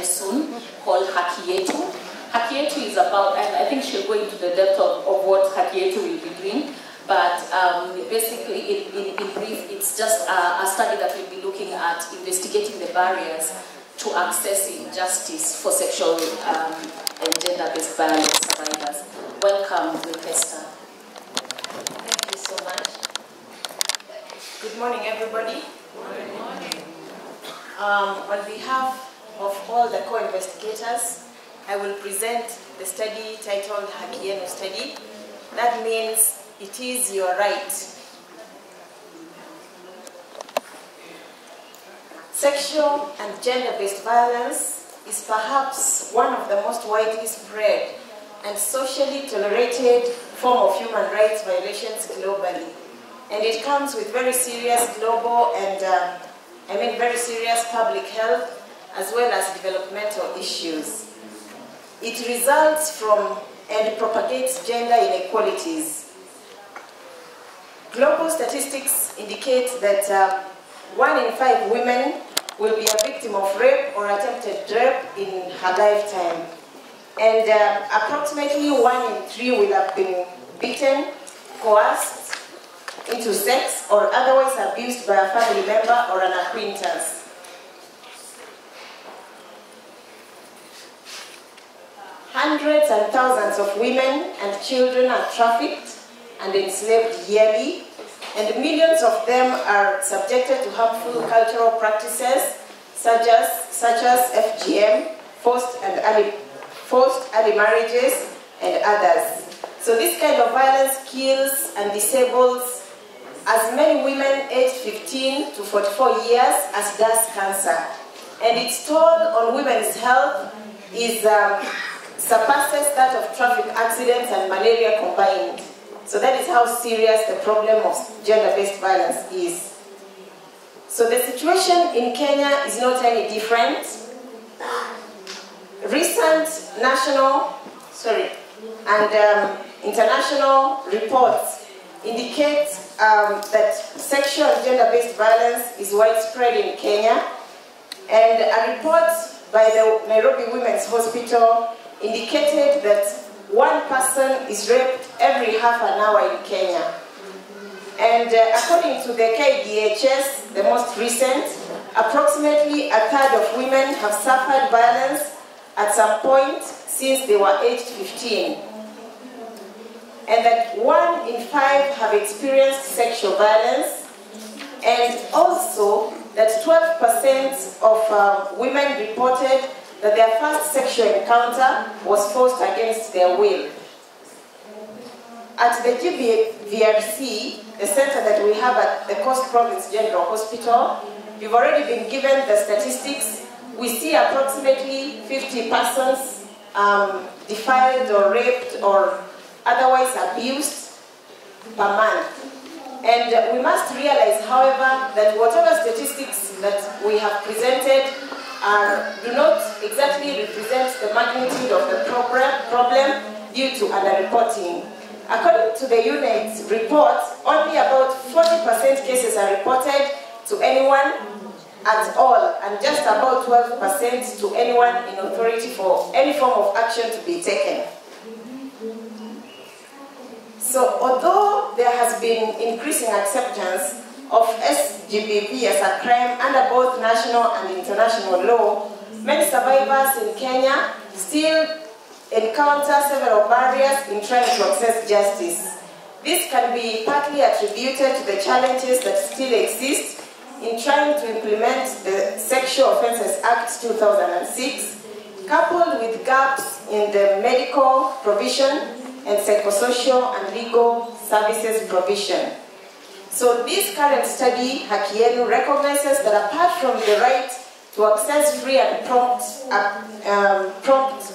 soon, called Haki Yetu. Haki Yetu is about, and I think she'll go into the depth of what Haki Yetu will be doing, but basically, in brief, it's just a study that will be looking at investigating the barriers to accessing justice for sexual and gender-based violence survivors. Welcome, Hester. Thank you so much. Good morning, everybody. Good morning. On behalf of all the co-investigators, I will present the study titled Haki Yenu Study. That means it is your right. Sexual and gender-based violence is perhaps one of the most widely spread and socially tolerated form of human rights violations globally. And it comes with very serious global and, very serious public health as well as developmental issues. It results from and propagates gender inequalities. Global statistics indicate that 1 in 5 women will be a victim of rape or attempted rape in her lifetime. And approximately 1 in 3 will have been beaten, coerced into sex, or otherwise abused by a family member or an acquaintance. Hundreds and thousands of women and children are trafficked and enslaved yearly, and millions of them are subjected to harmful cultural practices such as FGM, forced early marriages, and others. So this kind of violence kills and disables as many women aged 15 to 44 years as does cancer. And its toll on women's health is surpasses that of traffic accidents and malaria combined. So that is how serious the problem of gender-based violence is. So the situation in Kenya is not any different. Recent national, and international reports indicate that sexual and gender-based violence is widespread in Kenya. And a report by the Nairobi Women's Hospital indicated that 1 person is raped every half an hour in Kenya. And according to the KDHS, the most recent, approximately 1/3 of women have suffered violence at some point since they were aged 15. And that 1 in 5 have experienced sexual violence, and also that 12% of women reported that their first sexual encounter was forced against their will. At the GBVRC, the center that we have at the Coast Province General Hospital, we've already been given the statistics. We see approximately 50 persons defiled or raped or otherwise abused per month. And we must realize, however, that whatever statistics that we have presented do not exactly represent the magnitude of the problem due to underreporting. According to the UNAIDS report, only about 40% cases are reported to anyone at all, and just about 12% to anyone in authority for any form of action to be taken. So although there has been increasing acceptance of SGBV as a crime under both national and international law, many survivors in Kenya still encounter several barriers in trying to access justice. This can be partly attributed to the challenges that still exist in trying to implement the Sexual Offences Act 2006, coupled with gaps in the medical provision and psychosocial and legal services provision. So this current study, Haki Yenu, recognizes that apart from the right to access free and prompt,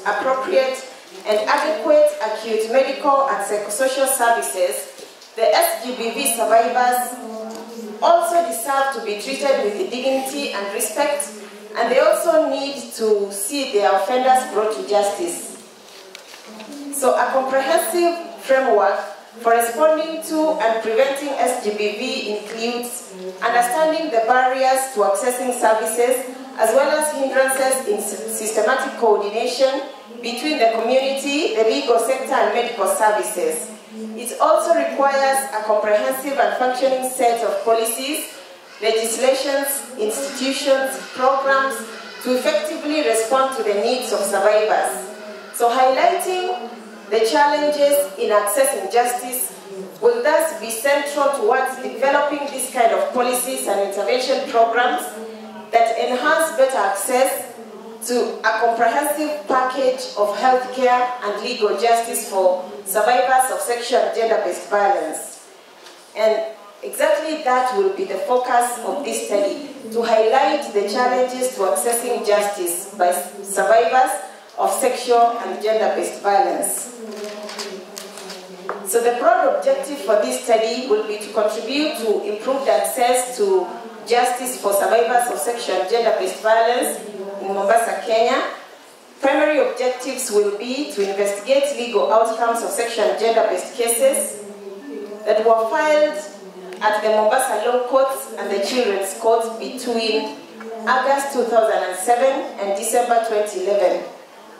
appropriate, and adequate acute medical and psychosocial services, the SGBV survivors also deserve to be treated with dignity and respect, and they also need to see their offenders brought to justice. So a comprehensive framework for responding to and preventing SGBV includes understanding the barriers to accessing services as well as hindrances in systematic coordination between the community, the legal sector, and medical services. It also requires a comprehensive and functioning set of policies, legislations, institutions, programs to effectively respond to the needs of survivors. So highlighting the challenges in accessing justice will thus be central towards developing this kind of policies and intervention programs that enhance better access to a comprehensive package of healthcare and legal justice for survivors of sexual and gender-based violence. And exactly that will be the focus of this study, to highlight the challenges to accessing justice by survivors of sexual and gender-based violence. So the broad objective for this study will be to contribute to improved access to justice for survivors of sexual and gender-based violence in Mombasa, Kenya. Primary objectives will be to investigate legal outcomes of sexual and gender-based cases that were filed at the Mombasa Law Courts and the Children's Courts between August 2007 and December 2011.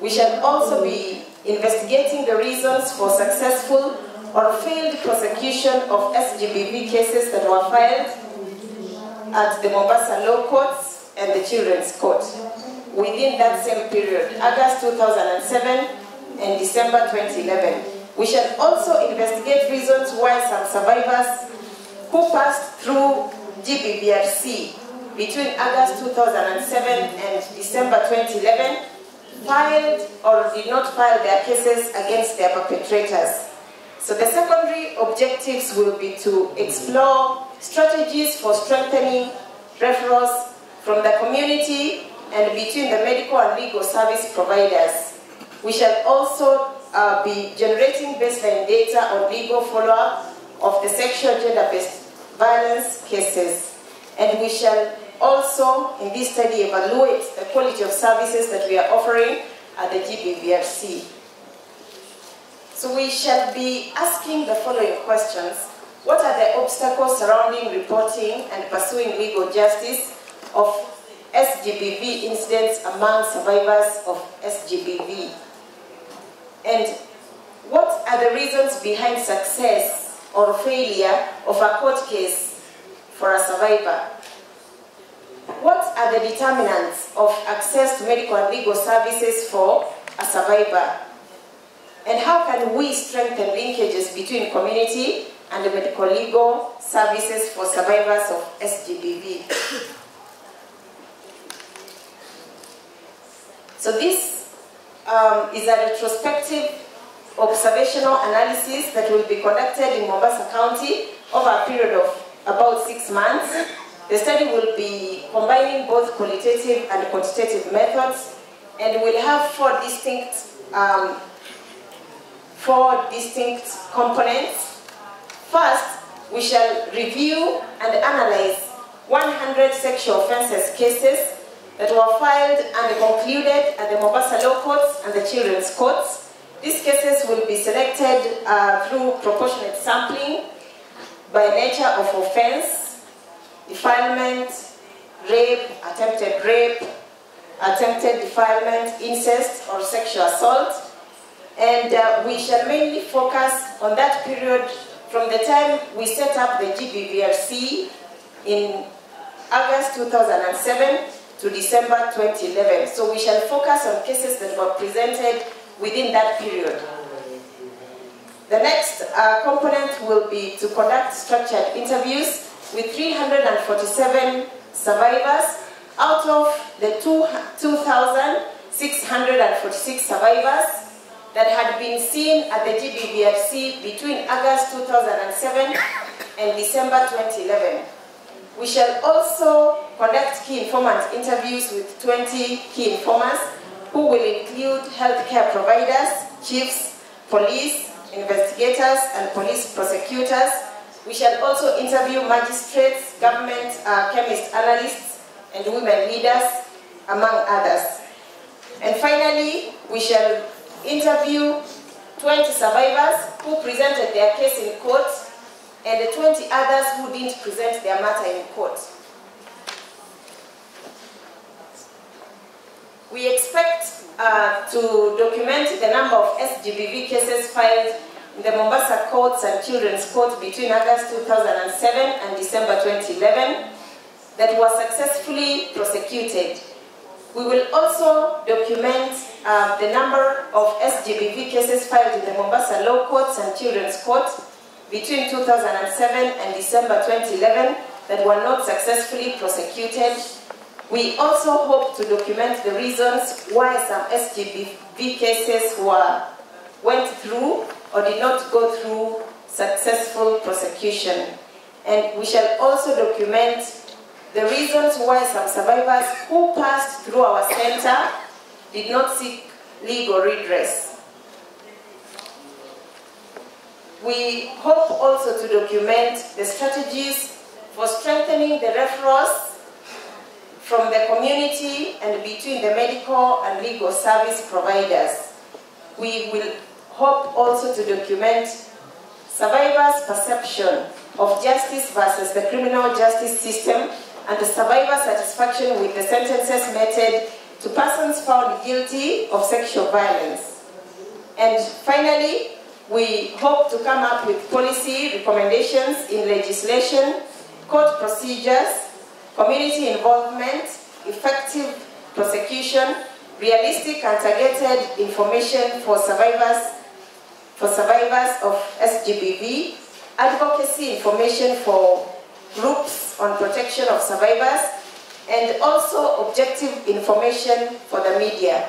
We shall also be investigating the reasons for successful or failed prosecution of SGBV cases that were filed at the Mombasa Law Courts and the Children's Court within that same period, August 2007 and December 2011. We shall also investigate reasons why some survivors who passed through GBVRC between August 2007 and December 2011 filed or did not file their cases against their perpetrators. So the secondary objectives will be to explore strategies for strengthening referrals from the community and between the medical and legal service providers. We shall also be generating baseline data on legal follow-up of the sexual gender-based violence cases. And we shall also, in this study, evaluate the quality of services that we are offering at the GBVRC. So we shall be asking the following questions. What are the obstacles surrounding reporting and pursuing legal justice of SGBV incidents among survivors of SGBV? And what are the reasons behind success or failure of a court case for a survivor? What are the determinants of access to medical and legal services for a survivor? And how can we strengthen linkages between community and the medical legal services for survivors of SGBV? So this is a retrospective observational analysis that will be conducted in Mombasa County over a period of about 6 months. The study will be combining both qualitative and quantitative methods, and will have four distinct components. First, we shall review and analyze 100 sexual offences cases that were filed and concluded at the Mombasa Law Courts and the Children's Courts. These cases will be selected through proportionate sampling by nature of offence, defilement, rape, attempted defilement, incest, or sexual assault. And we shall mainly focus on that period from the time we set up the GBVRC in August 2007 to December 2011. So we shall focus on cases that were presented within that period. The next component will be to conduct structured interviews with 347 survivors out of the 2,646 survivors that had been seen at the GBVRC between August 2007 and December 2011. We shall also conduct key informant interviews with 20 key informers who will include healthcare providers, chiefs, police, investigators, and police prosecutors. We shall also interview magistrates, government, chemist analysts, and women leaders, among others. And finally, we shall interview 20 survivors who presented their case in court and the 20 others who didn't present their matter in court. We expect to document the number of SGBV cases filed in the Mombasa courts and children's court between August 2007 and December 2011 that were successfully prosecuted. We will also document the number of SGBV cases filed in the Mombasa law courts and children's court between 2007 and December 2011 that were not successfully prosecuted. We also hope to document the reasons why some SGBV cases went through or did not go through successful prosecution. And we shall also document the reasons why some survivors who passed through our center did not seek legal redress. We hope also to document the strategies for strengthening the referrals from the community and between the medical and legal service providers. We will hope also to document survivors' perception of justice versus the criminal justice system and the survivor satisfaction with the sentences meted to persons found guilty of sexual violence. And finally, we hope to come up with policy recommendations in legislation, court procedures, community involvement, effective prosecution, realistic and targeted information for survivors of SGBV, advocacy information for groups on protection of survivors, and also objective information for the media.